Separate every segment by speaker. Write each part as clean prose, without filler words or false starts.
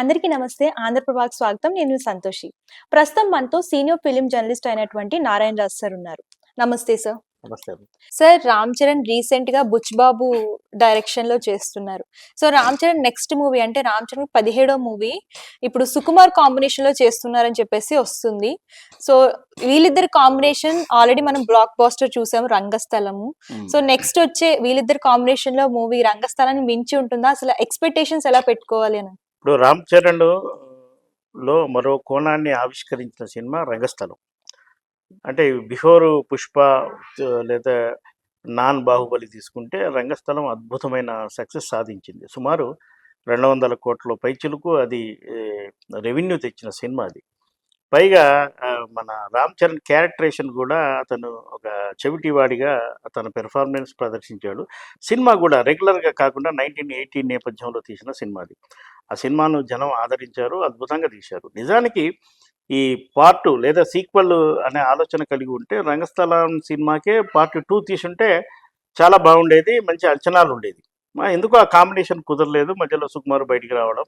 Speaker 1: అందరికీ నమస్తే. ఆంధ్రప్రభకి స్వాగతం. నేను సంతోషి. ప్రస్తుతం మనతో సీనియర్ ఫిల్మ్ జర్నలిస్ట్ అయినటువంటి నారాయణ రాజ్ సార్ ఉన్నారు. నమస్తే సార్.
Speaker 2: నమస్తే.
Speaker 1: సార్, రామ్ చరణ్ రీసెంట్‌గా 'బుచ్ బాబు' డైరెక్షన్‌లో చేస్తున్నారు. So, Ram Charan next movie అంటే రామ్ చరణ్ 17వ మూవీ ఇప్పుడు సుకుమార్ కాంబినేషన్‌లో చేస్తున్నారని చెప్పేసి వస్తుంది. సో, వీళ్ళిద్దరి కాంబినేషన్ ఆల్రెడీ మనం బ్లాక్ బస్టర్ చూసాము 'రంగస్థలము'. సో, నెక్స్ట్ వచ్చే వీళ్ళిద్దరి కాంబినేషన్‌లో మూవీ 'రంగస్థలాన్ని' మించి ఉంటుందా? అసలు ఎక్స్‌పెక్టేషన్స్ ఎలా పెట్టుకోవాలి అని?
Speaker 2: ఇప్పుడు 'రామ్ చరణ్' లో మరో కోణాన్ని ఆవిష్కరించిన సినిమా 'రంగస్థలం'. అంటే బిఫోర్ 'పుష్ప' లేదా 'నాన్ బాహుబలి' తీసుకుంటే 'రంగస్థలం' అద్భుతమైన సక్సెస్ సాధించింది. సుమారు 200 కోట్ల పైచిలుకు అది రెవెన్యూ తెచ్చిన సినిమా అది. పైగా మన 'రామ్ చరణ్' క్యారెక్టరేషన్ కూడా అతను ఒక చెవిటివాడిగా తన పెర్ఫార్మెన్స్ ప్రదర్శించాడు. సినిమా కూడా రెగ్యులర్‌గా కాకుండా 1980 నేపథ్యంలో తీసిన సినిమా అది. ఆ సినిమాను జనం ఆదరించారు. అద్భుతంగా తీశారు. నిజానికి ఈ పార్ట్ 2 లేదా సీక్వెల్ అనే ఆలోచన కలిగి ఉంటే 'రంగస్థలం' సినిమాకే పార్ట్ 2 తీసుంటే చాలా బాగుండేది. మంచి అంచనాలుండేది. ఎందుకో ఆ కాంబినేషన్ కుదరలేదు. మధ్యలో సుకుమార్ బయటికి రావడం.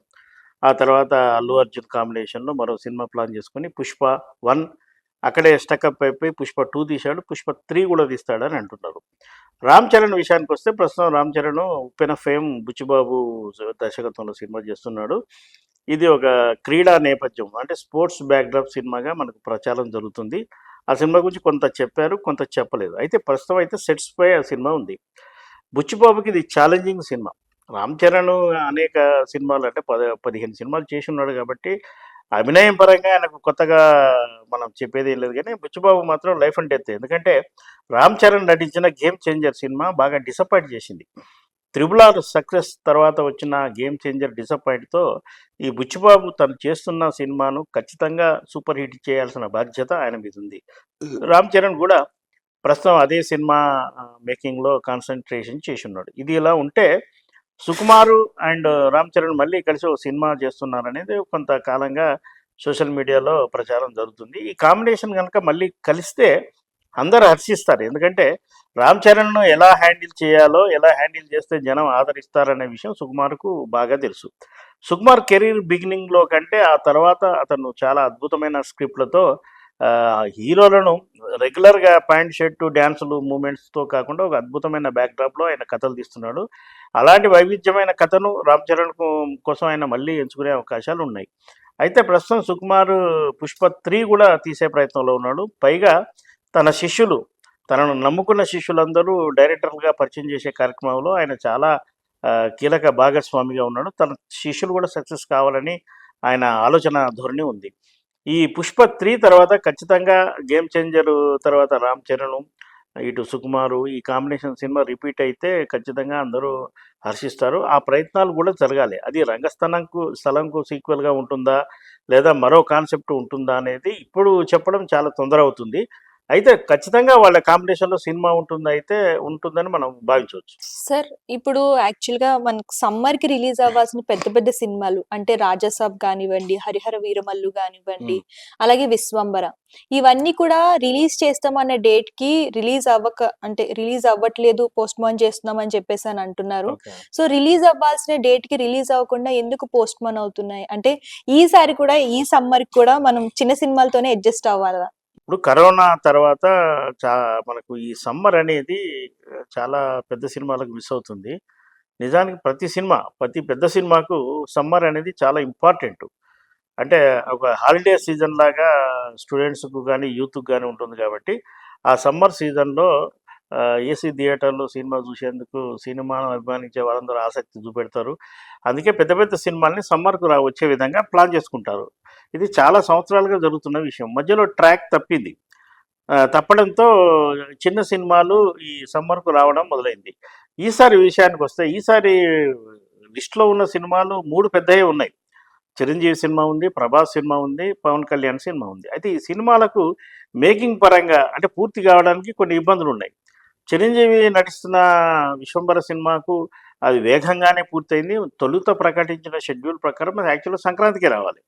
Speaker 2: ఆ తర్వాత అల్లు అర్జున్ కాంబినేషన్‌లో మరో సినిమా ప్లాన్ చేసుకొని 'పుష్ప 1' అక్కడే స్టకప్ అయిపోయి 'పుష్ప 2' తీశాడు. 'పుష్ప 3' కూడా తీస్తాడని అంటున్నారు. 'రామ్ చరణ్' విషయానికొస్తే ప్రస్తుతం 'రామ్ చరణ్' 'ఉప్పెన ఫేమ్' 'బుచ్చిబాబు' దర్శకత్వంలో సినిమా చేస్తున్నాడు. ఇది ఒక క్రీడా నేపథ్యం అంటే స్పోర్ట్స్ బ్యాక్‌డ్రాప్ సినిమాగా మనకు ప్రచారం జరుగుతుంది. ఆ సినిమా గురించి కొంత చెప్పారు, కొంత చెప్పలేదు. అయితే ప్రస్తుతం అయితే సెట్స్‌పై ఆ సినిమా ఉంది. 'బుచ్చిబాబుకి' ఇది ఛాలెంజింగ్ సినిమా. 'రామ్ చరణ్' అనేక సినిమాలు అంటే 15 సినిమాలు చేసున్నాడు కాబట్టి అభినయం పరంగా ఆయనకు కొత్తగా మనం చెప్పేదేం లేదు గానీ 'బుచ్చిబాబు' మాత్రం లైఫ్ అండ్ డెత్. ఎందుకంటే 'రామ్ చరణ్' నటించిన 'గేమ్ చేంజర్' సినిమా బాగా డిసప్పాయింట్ చేసింది. 'త్రిబుల్ ఆర్' సక్సెస్ తర్వాత వచ్చిన 'గేమ్ చేంజర్' డిసప్పాయింట్‌తో ఈ 'బుచ్చిబాబు' తను చేస్తున్న సినిమాను ఖచ్చితంగా సూపర్ హిట్ చేయాల్సిన బాధ్యత ఆయన మీద ఉంది. 'రామ్ చరణ్' కూడా ప్రస్తుతం అదే సినిమా మేకింగ్‌లో కాన్సంట్రేషన్ చేసున్నాడు. ఇది ఇలా ఉంటే సుకుమారు అండ్ 'రామ్ చరణ్' మళ్ళీ కలిసి ఒక సినిమా చేస్తున్నారనేది కొంతకాలంగా సోషల్ మీడియాలో ప్రచారం జరుగుతుంది. ఈ కాంబినేషన్ గనక మళ్ళీ కలిస్తే అందరూ హర్షిస్తారు. ఎందుకంటే 'రామ్ చరణ్‌ను' ఎలా హ్యాండిల్ చేయాలో, ఎలా హ్యాండిల్ చేస్తే జనం ఆదరిస్తారనే విషయం సుకుమార్‌కు బాగా తెలుసు. సుకుమార్ కెరీర్ బిగినింగ్‌లో కంటే ఆ తర్వాత అతను చాలా అద్భుతమైన స్క్రిప్ట్‌లతో హీరోలను రెగ్యులర్‌గా ప్యాంట్ షర్టు, డాన్సులు, మూవ్‌మెంట్స్‌తో కాకుండా ఒక అద్భుతమైన బ్యాక్‌డ్రాప్‌లో ఆయన కథలు తీస్తున్నాడు. అలాంటి వైవిధ్యమైన కథను 'రామ్ చరణ్' కోసం ఆయన మళ్ళీ ఎంచుకునే అవకాశాలున్నాయి. అయితే ప్రస్తుతం సుకుమార్ 'పుష్ప 3' కూడా తీసే ప్రయత్నంలో ఉన్నాడు. పైగా తన శిష్యులు, తనను నమ్ముకున్న శిష్యులందరూ డైరెక్టర్లుగా పరిచయం చేసే కార్యక్రమంలో ఆయన చాలా కీలక భాగస్వామిగా ఉన్నాడు. తన శిష్యులు కూడా సక్సెస్ కావాలని ఆయన ఆలోచన ధోరణి ఉంది. ఈ 'పుష్ప 3' తర్వాత ఖచ్చితంగా 'గేమ్ చేంజర్' తర్వాత 'రామ్ చరణ్' ఇటు సుకుమారు ఈ కాంబినేషన్ సినిమా రిపీట్ అయితే ఖచ్చితంగా అందరూ హర్షిస్తారు. ఆ ప్రయత్నాలు కూడా జరగాలి. అది 'స్థలంకు' సీక్వెల్‌గా ఉంటుందా? లేదా మరో కాన్సెప్ట్ ఉంటుందా? అనేది ఇప్పుడు చెప్పడం చాలా తొందర అవుతుంది. అయితే ఖచ్చితంగా వాళ్ళ కాంబినేషన్‌లో సినిమా ఉంటుందని మనం భావించవచ్చు.
Speaker 1: సార్, ఇప్పుడు యాక్చువల్‌గా మనకు సమ్మర్‌కి రిలీజ్ అవ్వాల్సిన పెద్ద పెద్ద సినిమాలు అంటే 'రాజాసాబ్' గానివ్వండి, 'హరిహర వీరమల్లు' గానివ్వండి, అలాగే 'విశ్వంబర' ఇవన్నీ కూడా రిలీజ్ చేస్తామన్న డేట్‌కి రిలీజ్ అవ్వట్లేదు, పోస్ట్‌పోన్ చేస్తున్నాం అని చెప్పేసి అంటున్నారు.
Speaker 2: ఓకే.
Speaker 1: సో, రిలీజ్ అవ్వాల్సిన డేట్‌కి రిలీజ్ అవ్వకుండా ఎందుకు పోస్ట్‌పోన్ అవుతున్నాయి? అంటే ఈసారి కూడా ఈ సమ్మర్‌కి కూడా మనం చిన్న సినిమాలతోనే అడ్జస్ట్ అవ్వాలా?
Speaker 2: ఇప్పుడు కరోనా తర్వాత చా మనకు ఈ సమ్మర్ అనేది చాలా పెద్ద సినిమాలకు మిస్ అవుతుంది. నిజానికి ప్రతి పెద్ద సినిమాకు సమ్మర్ అనేది చాలా ఇంపార్టెంట్. అంటే ఒక హాలిడే సీజన్ లాగా స్టూడెంట్స్‌కు గానీ, యూత్‌కి గానీ ఉంటుంది కాబట్టి, ఆ సమ్మర్ సీజన్‌లో ఏసీ థియేటర్‌లో సినిమా చూసేందుకు సినిమాను అభిమానించే వాళ్ళందరూ ఆసక్తి చూపెడతారు. అందుకే పెద్ద పెద్ద సినిమాల్ని సమ్మర్‌కు వచ్చే విధంగా ప్లాన్ చేసుకుంటారు. ఇది చాలా సంవత్సరాలుగా జరుగుతున్న విషయం. మధ్యలో ట్రాక్ తప్పింది. తప్పడంతో చిన్న సినిమాలు ఈ సమ్మర్‌కు రావడం మొదలైంది. ఈసారి విషయానికొస్తే ఈసారి లిస్ట్‌లో ఉన్న సినిమాలు 3 పెద్దయే ఉన్నాయి. చిరంజీవి సినిమా ఉంది, ప్రభాస్ సినిమా ఉంది, పవన్ కళ్యాణ్ సినిమా ఉంది. అయితే ఈ సినిమాలకు మేకింగ్ పరంగా అంటే పూర్తి కావడానికి కొన్ని ఇబ్బందులున్నాయి. చిరంజీవి నటిస్తున్న 'విశ్వంబర' సినిమాకు అది వేగంగానే పూర్తయింది. తొలుత ప్రకటించిన షెడ్యూల్ ప్రకారం అది యాక్చువల్‌గా సంక్రాంతికే రావాలి.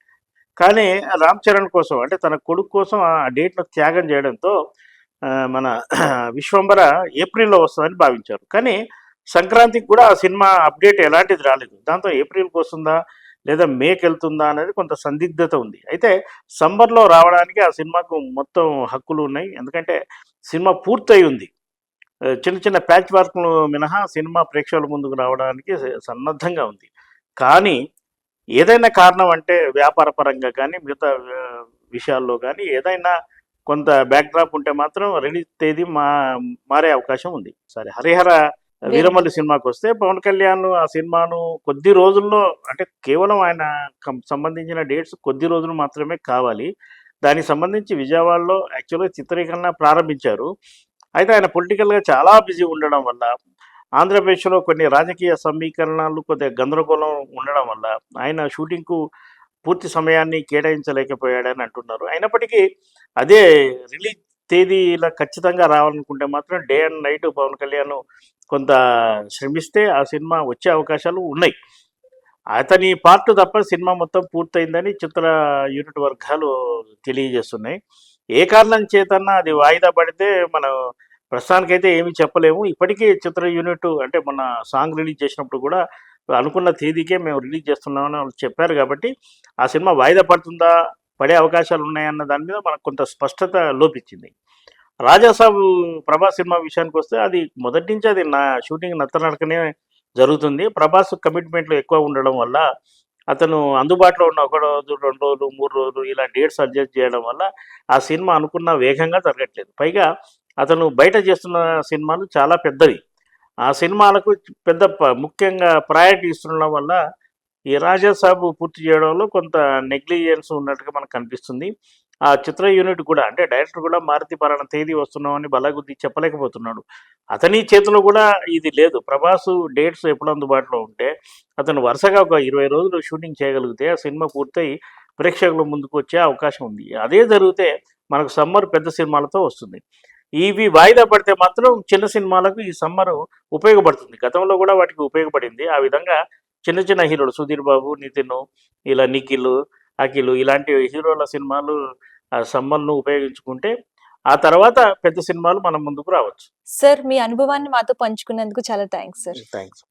Speaker 2: కానీ 'రామ్ చరణ్' కోసం అంటే తన కొడుకు కోసం ఆ డేట్‌ను త్యాగం చేయడంతో మన 'విశ్వంబర' ఏప్రిల్‌లో వస్తదని భావించారు. కానీ సంక్రాంతికి కూడా ఆ సినిమా అప్డేట్ ఎలాంటిది రాలేదు. దాంతో ఏప్రిల్‌కి వస్తుందా? లేదా మేకి వెళ్తుందా అనేది కొంత సందిగ్ధత ఉంది. అయితే సమ్మర్‌లో రావడానికి ఆ సినిమాకు మొత్తం హక్కులు ఉన్నాయి. ఎందుకంటే సినిమా పూర్తయి ఉంది. చిన్న చిన్న ప్యాచ్ వర్క్‌లు మినహా సినిమా ప్రేక్షకుల ముందుకు రావడానికి సన్నద్ధంగా ఉంది. కానీ ఏదైనా కారణం అంటే వ్యాపార పరంగా కానీ, మిగతా విషయాల్లో గానీ ఏదైనా కొంత బ్యాక్‌డ్రాప్ ఉంటే మాత్రం రిలీజ్ తేదీ మారే అవకాశం ఉంది. సరే 'హరిహర వీరమల్లి' సినిమాకొస్తే పవన్ కళ్యాణ్ ఆ సినిమాను కొద్ది రోజుల్లో అంటే కేవలం ఆయన సంబంధించిన డేట్స్ కొద్ది రోజులు మాత్రమే కావాలి. దానికి సంబంధించి విజయవాడలో యాక్చువల్‌గా చిత్రీకరణ ప్రారంభించారు. అయితే ఆయన పొలిటికల్‌గా చాలా బిజీ ఉండడం వల్ల, ఆంధ్రప్రదేశ్‌లో కొన్ని రాజకీయ సమీకరణాలు కొద్దిగా గందరగోళం ఉండడం వల్ల ఆయన షూటింగ్‌కు పూర్తి సమయాన్ని కేటాయించలేకపోయాడని అంటున్నారు. అయినప్పటికీ అదే రిలీజ్ తేదీలా ఖచ్చితంగా రావాలనుకుంటే మాత్రం day and night Pawan Kalyan కొంత శ్రమిస్తే ఆ సినిమా వచ్చే అవకాశాలు ఉన్నాయి. అతని పార్ట్ తప్ప సినిమా మొత్తం పూర్తయిందని చిత్ర యూనిట్ వర్గాలు తెలియజేస్తున్నాయి. ఏ కారణం చేతన్నా అది వాయిదా పడితే మనం ప్రస్తుతానికైతే ఏమీ చెప్పలేము. ఇప్పటికీ చిత్ర యూనిట్ అంటే మొన్న సాంగ్ రిలీజ్ చేసినప్పుడు కూడా అనుకున్న తేదీకే మేము రిలీజ్ చేస్తున్నామని వాళ్ళు చెప్పారు కాబట్టి, ఆ సినిమా వాయిదా పడుతుందా? పడే అవకాశాలు ఉన్నాయన్న దాని మీద మనకు కొంత స్పష్టత లోపించింది. 'రాజాసాబు' ప్రభాస్ సినిమా విషయానికొస్తే అది మొదటి నుంచి అది షూటింగ్ నత్తనడకనే జరుగుతుంది. ప్రభాస్ కమిట్మెంట్లు ఎక్కువ ఉండడం వల్ల అతను అందుబాటులో ఉన్న ఒక రోజు, 2 రోజులు, 3 రోజులు ఇలా డేట్స్ అడ్జస్ట్ చేయడం వల్ల ఆ సినిమా అనుకున్న వేగంగా జరగట్లేదు. పైగా అతను బయట చేస్తున్న సినిమాలు చాలా పెద్దవి. ఆ సినిమాలకు పెద్ద ముఖ్యంగా ప్రయారిటీ ఇస్తుండడం వల్ల ఈ 'రాజాసాబు' పూర్తి చేయడంలో కొంత నెగ్లిజెన్స్ ఉన్నట్టుగా మనకు కనిపిస్తుంది. ఆ చిత్ర యూనిట్ కూడా అంటే డైరెక్టర్ కూడా మారుతి పలానా తేదీ వస్తున్నామని బల్లగుద్ది చెప్పలేకపోతున్నాడు. అతని చేతిలో కూడా ఇది లేదు. 'ప్రభాస్' డేట్స్ ఎప్పుడు అందుబాటులో ఉంటే అతను వరుసగా ఒక 20 రోజులు షూటింగ్ చేయగలిగితే ఆ సినిమా పూర్తయి ప్రేక్షకుల ముందుకు వచ్చే అవకాశం ఉంది. అదే జరిగితే మనకు సమ్మర్ పెద్ద సినిమాలతో వస్తుంది. ఇవి వాయిదా పడితే మాత్రం చిన్న సినిమాలకు ఈ సమ్మరు ఉపయోగపడుతుంది. గతంలో కూడా వాటికి ఉపయోగపడింది. ఆ విధంగా చిన్న చిన్న హీరోలు 'సుధీర్ బాబు', 'నితిన్' ఇలా 'నిఖిల్', 'అఖిల్' ఇలాంటి హీరోల సినిమాలు ఆ సమ్మర్‌ను ఉపయోగించుకుంటే, ఆ తర్వాత పెద్ద సినిమాలు మన ముందుకు రావచ్చు.
Speaker 1: సార్ మీ అనుభవాన్ని మాతో పంచుకున్నందుకు చాలా థాంక్స్ సార్.
Speaker 2: థాంక్స్.